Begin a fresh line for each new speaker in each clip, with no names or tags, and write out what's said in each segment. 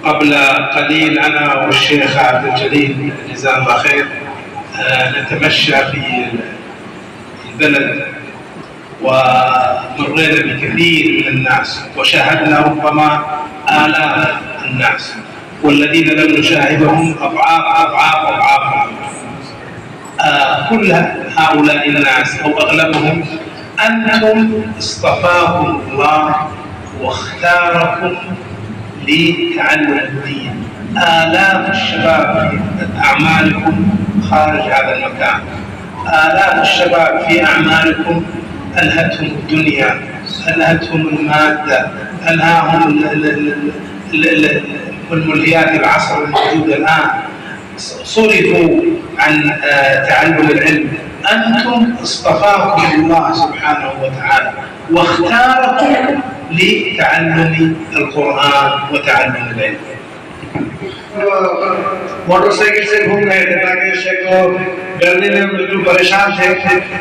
قبل قليل أنا والشيخ عبد الجليل جزاه الله خير نتمشى في البلد ومرينا بكثير من الناس وشاهدنا ربما آلاف الناس، والذين لم نشاهدهم أضعاف. كل هؤلاء الناس أو أغلبهم أنتم اصطفاكم الله واختاركم لتعلم الدين. آلاف الشباب في أعمالكم خارج هذا المكان، آلاف الشباب في أعمالكم ألهتهم الدنيا، ألهتهم المادة، ألهاهم الملهيات العصر الموجودة الآن، صرفوا عن تعلم العلم. أنتم اصطفاكم الله سبحانه وتعالى واختاركم لتعلم القرآن وتعلم العلم.
मोटरसाइकिल से घूम रहे थे ताकि शेख को गर्मी में बिल्कुल परेशान थे,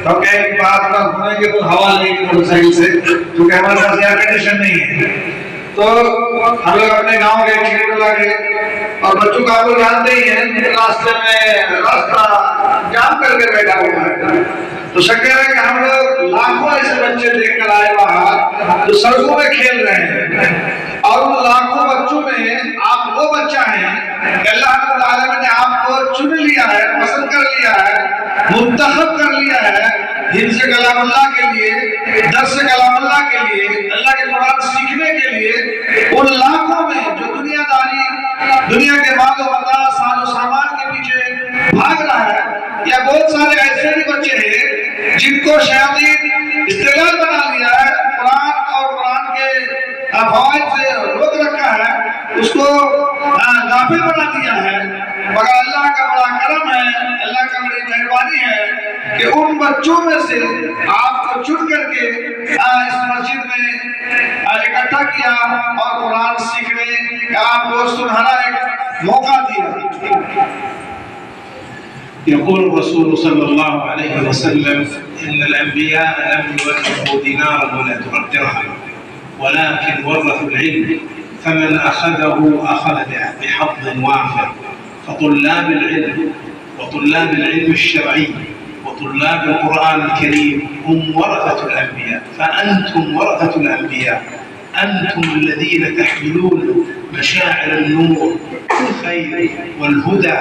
तो कहे कि बात ना घूमेंगे तो हवा लगेगी मोटरसाइकिल से, क्योंकि हमारे पास एयर कंडीशन नहीं है। तो हम लोग अपने गांव गए, खीरटोला गए, और बच्चों को आप लोग जानते ही हैं, रास्ते में रास्ता जाम करके बैठा हुआ है। तो शक्कर है कि हम लोग लाखों ऐसे बच्चे देखकर आए बाहर जो सड़कों में खेल रहे हैं, और उन लाखों बच्चों में आप वो बच्चा है अल्लाह ताला ने आपको चुन लिया है, पसंद कर लिया है, मुंतखब कर लिया है हिफ्ज़ कलामुल्लाह के लिए, दर्स कलामुल्लाह के लिए, अल्लाह के कुरान सीखने के लिए। उन लाखों में जो दुनिया के मालो मता सालो सामान के पीछे भाग रहा है, या बहुत सारे ऐसे भी बच्चे हैं जिनको शैतान इस्तेगाल बना लिया है, कुरान और कुरान के फवाइद से रोक रखा है, उसको गाफिल बना दिया है। मगर अल्लाह का बड़ा करम है, अल्लाह का बड़ी मेहरबानी है कि उन बच्चों में से आपको चुन करके इस मस्जिद में इकट्ठा किया और कुरान सीखने का आपको सुनहरा एक मौका दिया।
يقول الرسول صلى الله عليه وسلم إن الأنبياء لم يورثوا دينارا ولا درهما ولكن ورثوا العلم، فمن أخذه أخذ بحظ وافر. فطلاب العلم وطلاب العلم الشرعي وطلاب القرآن الكريم هم ورثة الأنبياء، فأنتم ورثة الأنبياء، أنتم الذين تحملون مشاعر النور والخير والهدى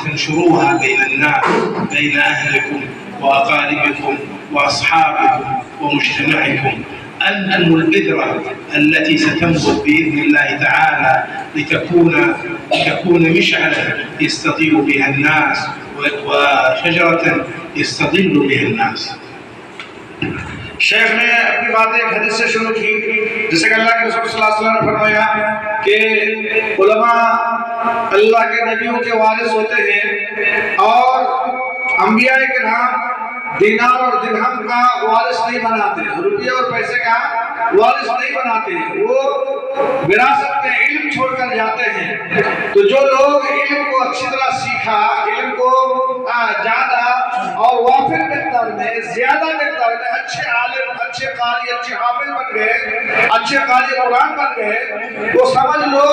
تنشروها بين الناس، بين أهلكم وأقاربكم وأصحابكم ومجتمعكم. أنتم البذرة التي ستنبت بإذن الله تعالى لتكون مشعلا يستضيء بها الناس وشجرة يستظل بها الناس.
शेख ने अपनी बातें एक हदीस से शुरू की, जैसे कि अल्लाह के रसूल सल्लल्लाहु अलैहि वसल्लम ने फरमाया कि उलमा अल्लाह के नबियों के वारिस होते हैं, और अंबिया के नाम दीनार और दिरहम का वारिस नहीं बनाते, रुपये और पैसे का वारिस नहीं बनाते, वो विरासत में इल्म छोड़कर जाते हैं। तो जो लोग इल्म को अच्छी तरह सीखा, इल्म को जाना और वाफिर मिक़दार में, ज्यादा मिक़दार में अच्छे आलिम, अच्छे कारी, अच्छे हाफिज बन गए, अच्छे कारी कुरान बन गए, तो समझ लो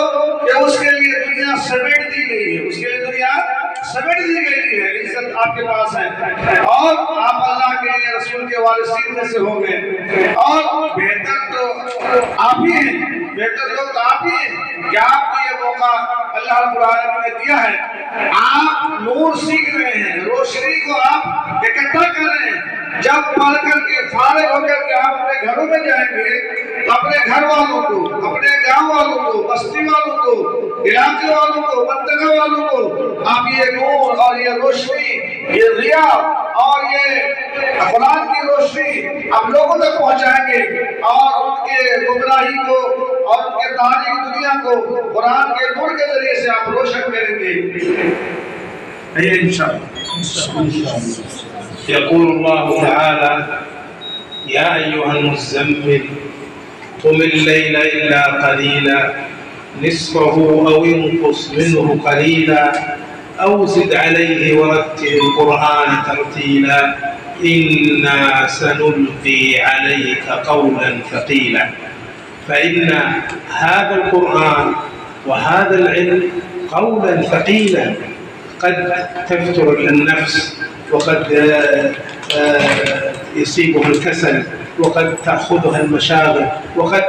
कि उसके लिए दुनिया समेट दी गई है, उसके लिए दुनिया समेट दी गई है, इज्जत आपके पास है, और आप अल्लाह के रसूल के वारिसीन में से होंगे। और बेहतर तो आप ही हैं, बेहतर लोग तो आप ही हैं कि आपको ये मौका अल्लाह रब्बुल आलमीन ने दिया है। आप नूर सीख रहे हैं, रोशनी को आप इकट्ठा कर रहे हैं। जब पढ़ करके फारिग होकर के आप अपने घरों में जाएंगे तो अपने घर वालों को, अपने गांव वालों को, बस्ती वालों को, इलाके वालों को, मंतक़ा वालों को आप ये नूर और ये रोशनी, ये रिया और ये कुरान की रोशनी आप लोगों तक पहुंचाएंगे, और उनके गुमराही को और उनके तारीख दुनिया को कुरान के नूर के जरिए से आप रोशन करेंगे इंशाअल्लाह।
يقول الله تعالى يا أيها المزمل قم الليل إلا قليلا نصفه أو انقص منه قليلا أو زد عليه ورتل القرآن ترتيلا إنا سنلقي عليك قولا ثقيلا. فإن هذا القرآن وهذا العلم قولا ثقيلا قد تفتر النفس، وقد يصيبها الكسل، وقد تأخذها المشاغل، وقد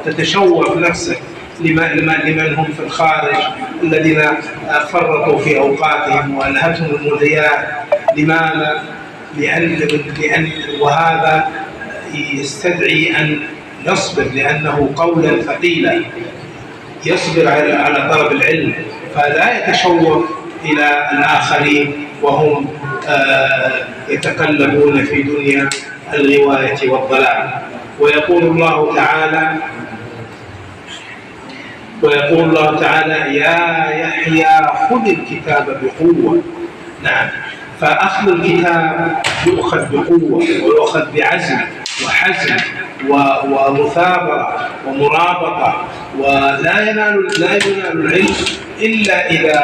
تتشوف نفسك لمن هم في الخارج الذين فرطوا في أوقاتهم وألهتهم الملهيات. لماذا؟ لأن وهذا يستدعي أن نصبر، لأنه قولا ثقيلا، يصبر على طلب العلم، فلا يتشوف إلى الآخرين وهم يتقلبون في دنيا الغواية والضلال. ويقول الله تعالى يا يحيى خذ الكتاب بقوة. نعم، فأخذ الكتاب يؤخذ بقوة ويؤخذ بعزم وحزم ومثابرة ومرابطة، ولا ينال العلم إلا إذا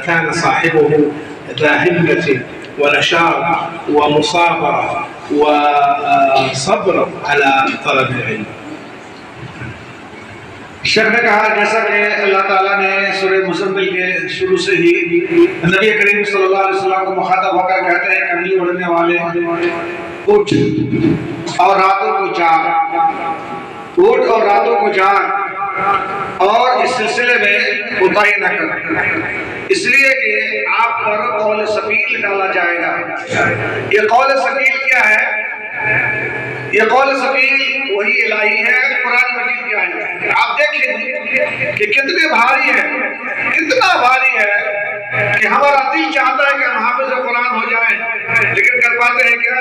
كان صاحبه ذا همة ونشاط ومصابرة وصبر على طلب العلم.
शेख ने कहा जैसा कि अल्लाह ताला ने सूरह मुज़म्मिल के शुरू से ही नबी करीम सल्लल्लाहु अलैहि वसल्लम को मुखातब होकर कहते हैं, कमली उड़ने वाले उठ और रातों को जाग, उठ और रातों को जाग, और इस सिलसिले में कोताही न कर, इसलिए कि आप पर कौल सकील डाला जाएगा। ये कौल सकील क्या है? ये कौल सकील वही इलाही है, कुरान मजीद क्या है। आप देखें कि कितने भारी है, कितना भारी है कि हमारा दिल चाहता है कि हम हाफिज कुरान हो जाएं, लेकिन कर पाते हैं क्या?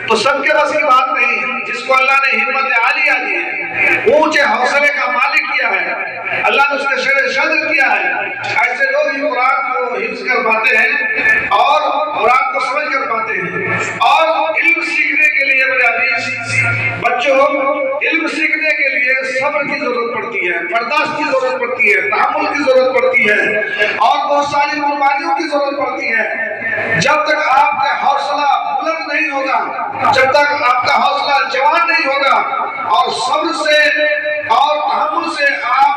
तो सबके बस की बात नहीं। जिसको अल्लाह ने हिम्मत आलिया दी है, ऊंचे हौसले का मालिक किया है, अल्लाह ने उसके शेर सद्र किया है, ऐसे लोग ही कुरान को हिफ्ज कर पाते हैं और कुरान को समझ कर पाते हैं। और इल्म सीखने के लिए मेरे अजीज बच्चों, इल्म सीखने के लिए सब्र की जरूरत पड़ती है, बर्दाश्त की जरूरत पड़ती है, तहम्मुल की जरूरत पड़ती है, और बहुत सारी कुर्बानियों की जरूरत पड़ती है। जब तक आपका हौसला बुलंद नहीं होगा, जब तक आपका हौसला जवान नहीं होगा और सब्र से और तहम्मुल से आप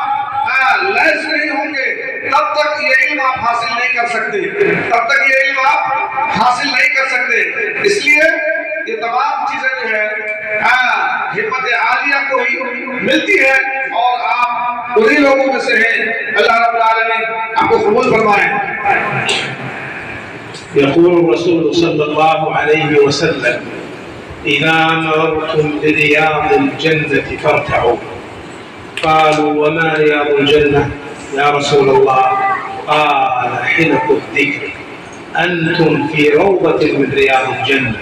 लैस नहीं होंगे, तब तक ये इल्म आप हासिल नहीं कर सकते, तब तक ये इल्म आप हासिल नहीं कर सकते। इसलिए ये तमाम चीजें जो है हिम्मत आलिया को ही मिलती है, और आप उन्हीं लोगों में से हैं। अल्लाह रब्बुल आलमीन आपको कबूल फरमाए।
يقول الرسول صلى الله عليه وسلم إذا مررتم برياض الجنة فارتعوا. قالوا وما رياض الجنة يا رسول الله؟ قال حلق الذكر، أنتم في روضة من رياض الجنة،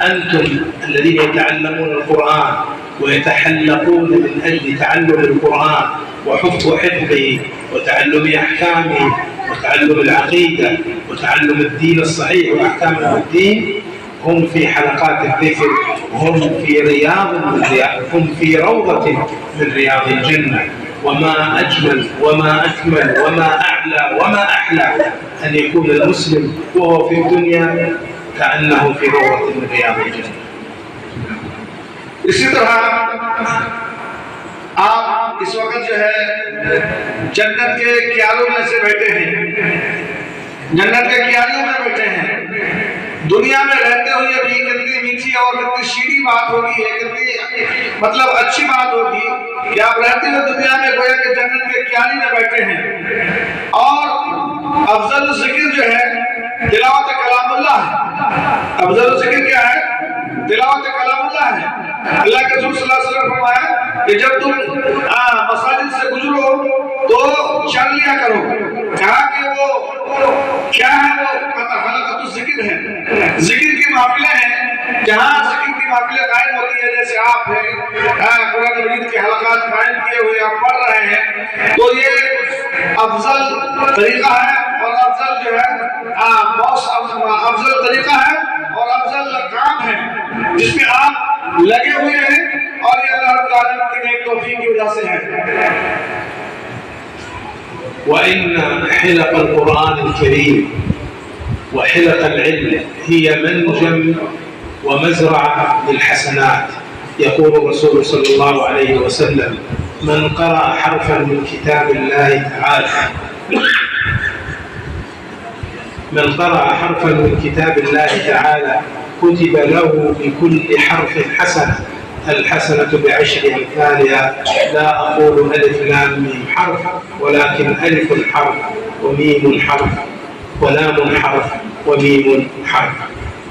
أنتم الذين يتعلمون القرآن ويتحلقون من أجل تعلم القرآن وحفظه وتعلم أحكامه وتعلم العقيدة وتعلم الدين الصحيح وأحكام الدين، هم في حلقات الذكر، هم في روضة من رياض الجنة. وما أجمل وما أكمل وما أعلى وما أحلى أن يكون المسلم وهو في الدنيا كأنه في روضة من رياض الجنة.
इसी तरह आप इस वक्त जो है जन्नत के क्यारों में से बैठे हैं, जन्नत के क्यारों में बैठे हैं। दुनिया में रहते हुए भी कितनी मीठी और कितनी शीरी बात होगी, कितनी मतलब अच्छी बात होगी कि आप रहते हुए दुनिया में गोया कि जन्नत के क्यारी में बैठे हैं। और अफजल जिक्र जो है तिलावत कलामुल्लाह है। अफजल जिक्र क्या है? तिलावत कलामुल्लाह है। अल्लाह के रसूल सल्लल्लाहु अलैहि वसल्लम फरमाया कि जब तुम मसाजिद से गुजरो तो चल लिया करो। कहा कि वो क्या है? वो हलक़तुज़ ज़िक्र है, जिक्र की महफिलें हैं, जहाँ जिक्र की महफिलें कायम होती है। जैसे आप हैं कुरान मजीद के हलक़ात कायम किए हुए आप पढ़ रहे हैं, तो ये अफजल तरीका है और अफजल जो है अफजल तरीका है और अफजल काम है जिसमें आप लगे हुए हैं, और ये अल्लाह रब्बुल आलमीन की नेक तौफीक की वजह से है।
وإن حلق القرآن الكريم وحلق العلم هي منجم ومزرعة للحسنات. يقول الرسول صلى الله عليه وسلم من قرأ حرفا من كتاب الله تعالى من قرأ حرفا من كتاب الله تعالى كتب له بكل حرف حسنة، الحسنة بعشر أمثالها. لا أقول ألف لام ميم حرف، ولكن ألف حرف وميم حرف ولام حرف وميم حرف.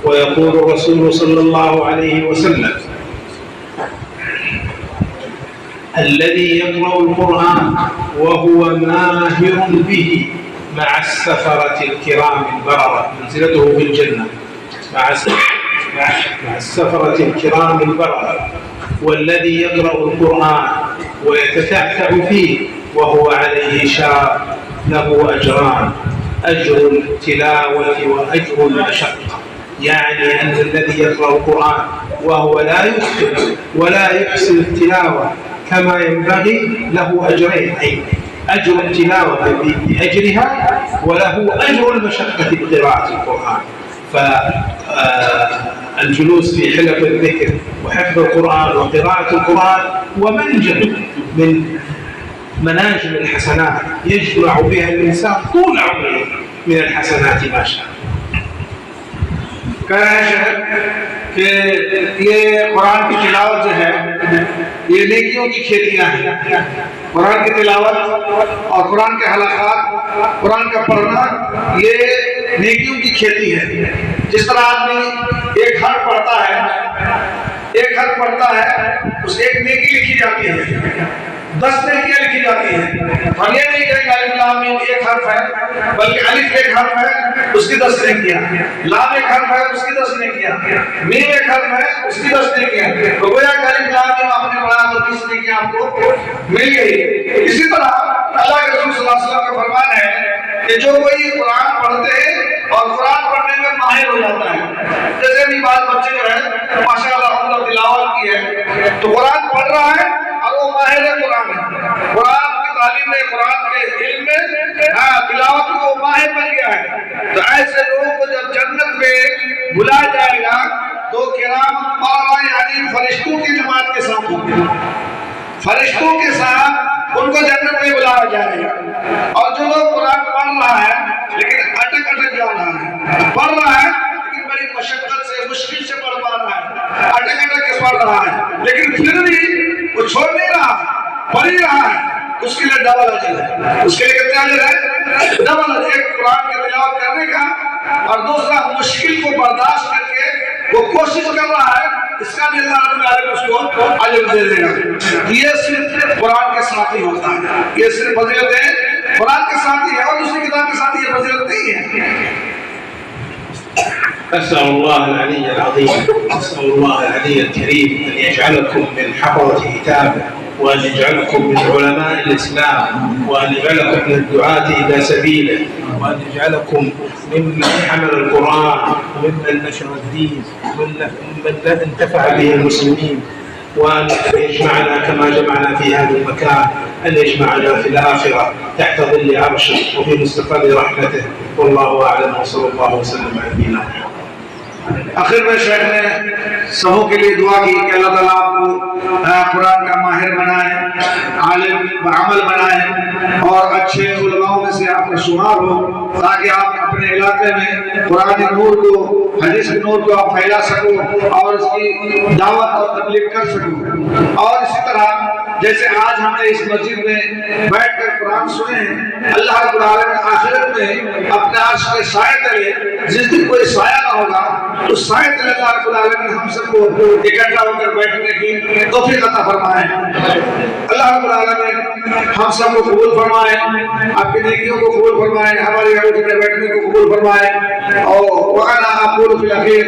ويقول الرسول صلى الله عليه وسلم: الذي يقرأ القرآن وهو ماهر به مع السفرة الكرام البررة، منزلته في الجنة مع السفرة الكرام البررة. والذي يقرأ القرآن ويتتعتع فيه وهو عليه شاق له أجران: أجر التلاوة وأجر المشقة. يعني أن الذي يقرأ القرآن وهو لا يتقن ولا يحسن التلاوة كما ينبغي له أجرين، أي أجر التلاوة بأجرها، وله أجر المشقة بقراءة القرآن. فالجلوس في حلق الذكر وحفظ القرآن وقراءة القرآن ومنجم من مناجم الحسنات يجمع بها الإنسان طول عمره من الحسنات ما شاء.
कह रहे हैं कि ये कुरान की तिलावत जो है ये नेकियों की खेतियां हैं। कुरान की तिलावत और कुरान के हलक़ात, कुरान का पढ़ना ये नेकियों की खेती है। जिस तरह आदमी एक हर्फ पढ़ता है उस एक नेकी लिखी जाती है, 10 नेकियां लिखी जाती हैं। हम ये नहीं कहेंगे अलिफ लाम मीम एक हर्फ है, बल्कि अलिफ एक हर्फ है उसकी 10 नेकियां, लाम एक हर्फ है उसकी 10 नेकियां, मीम एक हर्फ है उसकी 10 नेकियां। तो गोया अलिफ लाम मीम आपने पढ़ा तो 20 नेकियां आपको मिल गई। इसी तरह अल्लाह के रसूल सल्लल्लाहु अलैहि वसल्लम का फरमान है कि जो कोई कुरान पढ़ते हैं और कुरान पढ़ने में माहिर हो जाता है, जैसे भी बात बच्चे जो है माशाअल्लाह हमने तिलावत की है तो कुरान पढ़ रहा है और वो माहिर कुरान है, कुरान की तालीम में, कुरान के इल्म में, तिलावत को माहिर बन गया है। तो ऐसे लोगों को जब जन्नत में बुलाया जाएगा तो किराम बारह यानी फरिश्तों की जमात के साथ होंगे, फरिश्तों के साथ उनको जन्नत में बुलाया जाएगा। और जो लोग कुरान पढ़ रहा है लेकिन अटक जा रहा है, पढ़ रहा है लेकिन बड़ी मशक्कत से मुश्किल से पढ़ पा रहा है, अटक के पढ़ रहा है लेकिन फिर भी वो छोड़ नहीं रहा, पढ़ ही रहा है, उसके लिए डबल अजर है। उसके लिए कितना अजर है? डबल अजर। एक कुरान की तिलावत करने का और दूसरा मुश्किल को बर्दाश्त करके वो कोशिश कर रहा है, इसका भी अल्लाह उसको अजर दे देगा। ये सिर्फ कुरान के साथ ही होता है, ये सिर्फ फजीलत है कुरान के साथ ही है और दूसरी किताब के साथ ये फजीलत नहीं है।
أسأل الله العلي العظيم، أسأل الله العلي الكريم أن يجعلكم من حفظة كتابه، وأن يجعلكم من علماء الإسلام، وأن يجعلكم من الدعاة إلى سبيله، وأن يجعلكم ممن حمل القرآن وممن نشر الدين وممن انتفع به المسلمين، وأن يجمعنا كما جمعنا في هذا المكان، أن يجمعنا في الآخرة تحت ظل عرشه وفي مستقر رحمته، والله أعلم وصلى الله وسلم على نبينا محمد।
आखिर में शेख ने सबों के लिए दुआ की कि अल्लाह ताला आपको कुरान का माहिर बनाए, आलिम अमल बनाए और अच्छे उलमाओं में से आपका शुमार हो, ताकि आप अपने इलाके में कुरान के नूर को, हदीस के नूर को आप फैला सको और इसकी दावत और तबलीग कर सको। और इसी तरह जैसे आज हमने इस मस्जिद में बैठकर कुरान सुने, अल्लाह रब्बुल आलमीन आखिरत में अपने अर्श के साए तले, जिस दिन कोई साया ना होगा तो साए तले अल्लाह रब्बुल आलमीन हम सबको इकट्ठा होकर बैठने की तौफीक अता फरमाए। अल्लाह रब्बुल आलमीन हम सबको कबूल फरमाए, आपकी नेकियों को कबूल फरमाए, हमारे यहाँ उठने बैठने को कबूल फरमाए। और वअना अक़ूलु फ़िल अख़ीर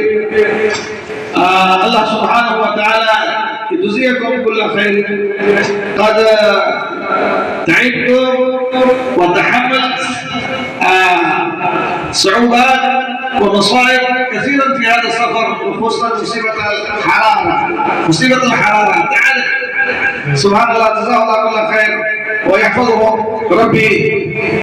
अल्लाह सुब्हानहु व तआला युज़िकुम कुल्ल खैर क़द तइबतुम व तहम्मलत صعوبات ومصائب كثيرا في هذا السفر، وخصوصا مصيبة الحرارة. تعال سبحان الله، جزاه الله كل خير ويحفظه ربي.